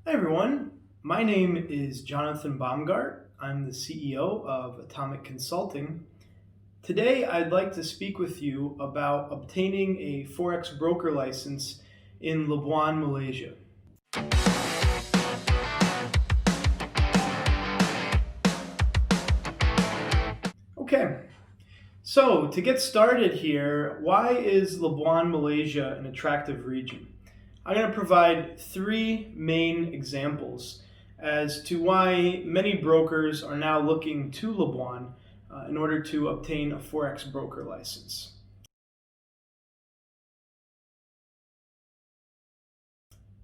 Hi everyone, my name is Jonathan Baumgart. I'm the CEO of Atomic Consulting. Today I'd like to speak with you about obtaining a Forex broker license in Labuan, Malaysia. Okay, so to get started here, why is Labuan, Malaysia an attractive region? I'm going to provide three main examples as to why many brokers are now looking to Labuan in order to obtain a Forex broker license.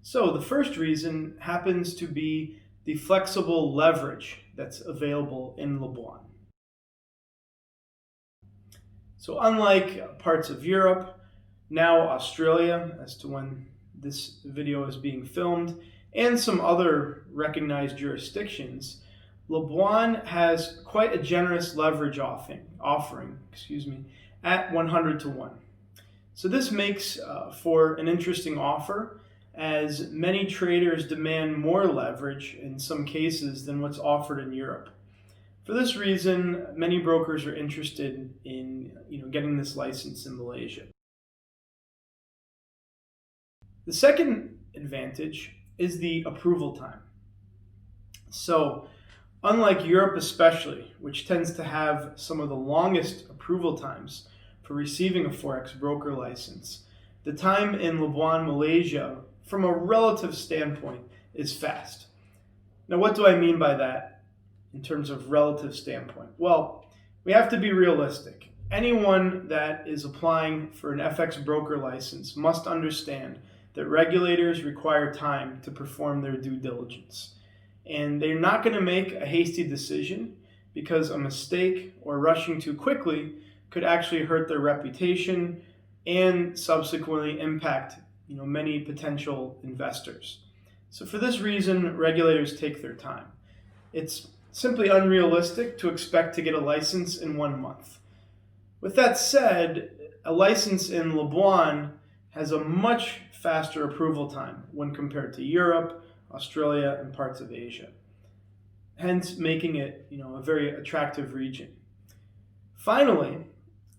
So the first reason happens to be the flexible leverage that's available in Labuan. So unlike parts of Europe, now Australia, as to when this video is being filmed, and some other recognized jurisdictions, Labuan has quite a generous leverage offering at 100 to 1. So this makes for an interesting offer, as many traders demand more leverage in some cases than what's offered in Europe. For this reason, many brokers are interested in getting this license in Malaysia. The second advantage is the approval time. So, unlike Europe especially, which tends to have some of the longest approval times for receiving a Forex broker license, the time in Labuan, Malaysia, from a relative standpoint, is fast. Now, what do I mean by that in terms of relative standpoint? Well, we have to be realistic. Anyone that is applying for an FX broker license must understand that regulators require time to perform their due diligence. And they're not going to make a hasty decision, because a mistake or rushing too quickly could actually hurt their reputation and subsequently impact many potential investors. So for this reason, regulators take their time. It's simply unrealistic to expect to get a license in 1 month. With that said, a license in Labuan has a much faster approval time when compared to Europe, Australia, and parts of Asia, hence making it a very attractive region. Finally,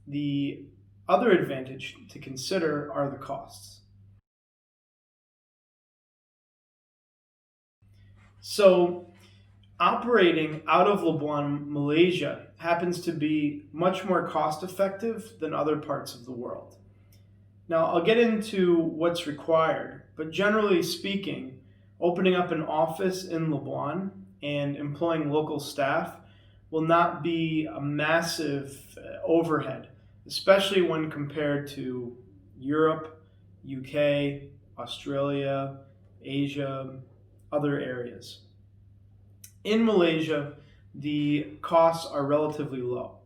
the other advantage to consider are the costs. So, operating out of Labuan, Malaysia happens to be much more cost effective than other parts of the world. Now, I'll get into what's required, but generally speaking, opening up an office in Labuan and employing local staff will not be a massive overhead, especially when compared to Europe, UK, Australia, Asia, other areas. In Malaysia, the costs are relatively low.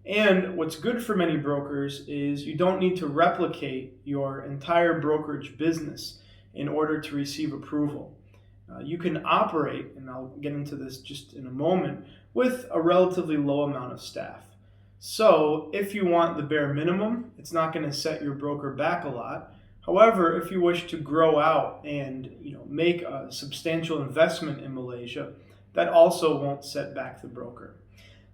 And what's good for many brokers is you don't need to replicate your entire brokerage business in order to receive approval. You can operate, and I'll get into this just in a moment, with a relatively low amount of staff. So if you want the bare minimum, it's not going to set your broker back a lot. However, if you wish to grow out and make a substantial investment in Malaysia, that also won't set back the broker.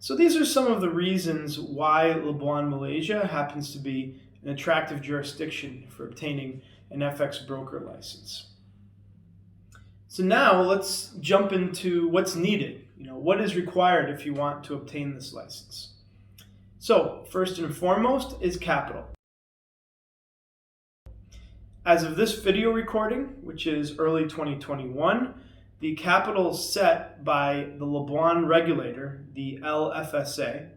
So these are some of the reasons why Labuan, Malaysia happens to be an attractive jurisdiction for obtaining an FX broker license. So now let's jump into what's needed. What is required if you want to obtain this license? So first and foremost is capital. As of this video recording, which is early 2021, the capital set by the Labuan regulator, the LFSA,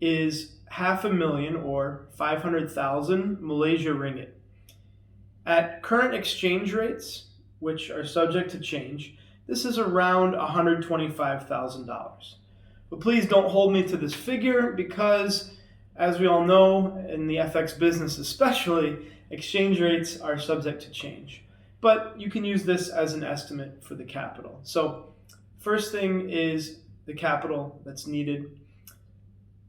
is 500,000 or 500,000 Malaysia ringgit. At current exchange rates, which are subject to change, this is around $125,000. But please don't hold me to this figure, because as we all know, in the FX business especially, exchange rates are subject to change. But you can use this as an estimate for the capital. So first thing is the capital that's needed.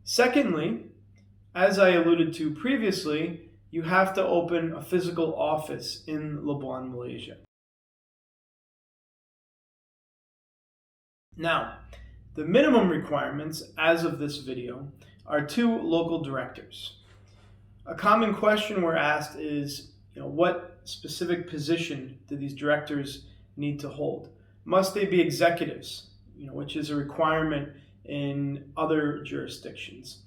Secondly, as I alluded to previously, you have to open a physical office in Labuan, Malaysia. Now, the minimum requirements as of this video are 2 local directors. A common question we're asked is, what specific position do these directors need to hold? Must they be executives, which is a requirement in other jurisdictions?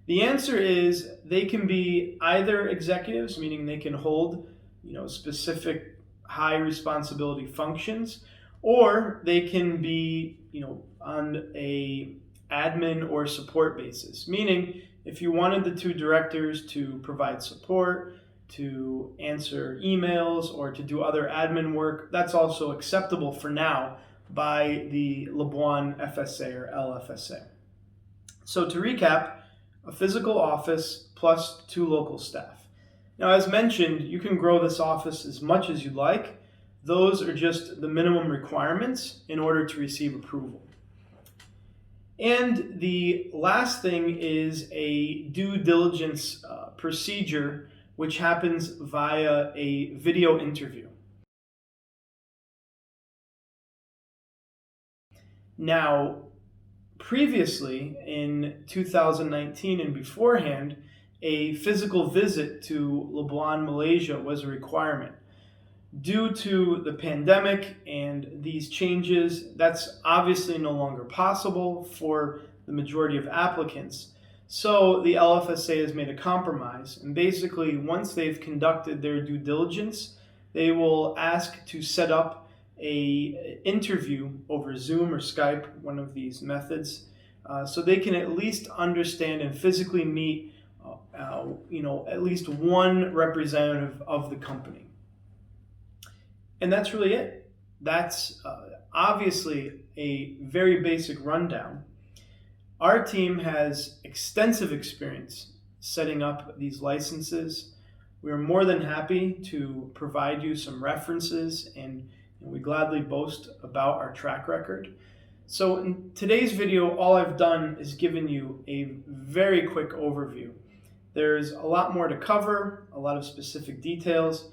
The answer is they can be either executives, meaning they can hold, specific high responsibility functions, or they can be, on a admin or support basis, meaning if you wanted the 2 directors to provide support, to answer emails, or to do other admin work, that's also acceptable for now by the Labuan FSA or LFSA. So to recap, a physical office plus 2 local staff. Now, as mentioned, you can grow this office as much as you like. Those are just the minimum requirements in order to receive approval. And the last thing is a due diligence procedure, which happens via a video interview. Now, previously in 2019 and beforehand, a physical visit to Labuan, Malaysia was a requirement. Due to the pandemic and these changes, that's obviously no longer possible for the majority of applicants. So the LFSA has made a compromise, and basically once they've conducted their due diligence, they will ask to set up an interview over Zoom or Skype, one of these methods, so they can at least understand and physically meet at least one representative of the company. And that's really it. That's obviously a very basic rundown. Our team has extensive experience setting up these licenses. We are more than happy to provide you some references, and we gladly boast about our track record. So in today's video, all I've done is given you a very quick overview. There's a lot more to cover, a lot of specific details.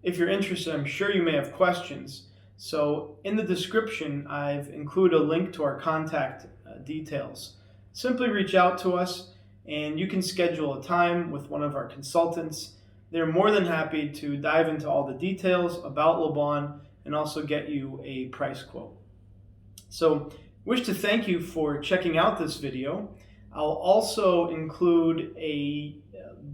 If you're interested, I'm sure you may have questions. So in the description, I've included a link to our contact details. Simply reach out to us and you can schedule a time with one of our consultants. They're more than happy to dive into all the details about Labuan and also get you a price quote. So wish to thank you for checking out this video. I'll also include a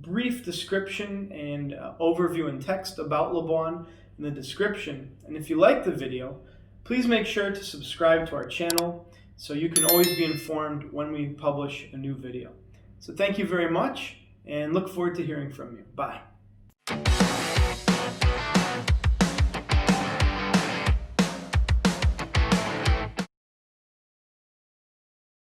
brief description and overview and text about Labuan in the description. And if you like the video, please make sure to subscribe to our channel so you can always be informed when we publish a new video. So thank you very much and look forward to hearing from you. Bye.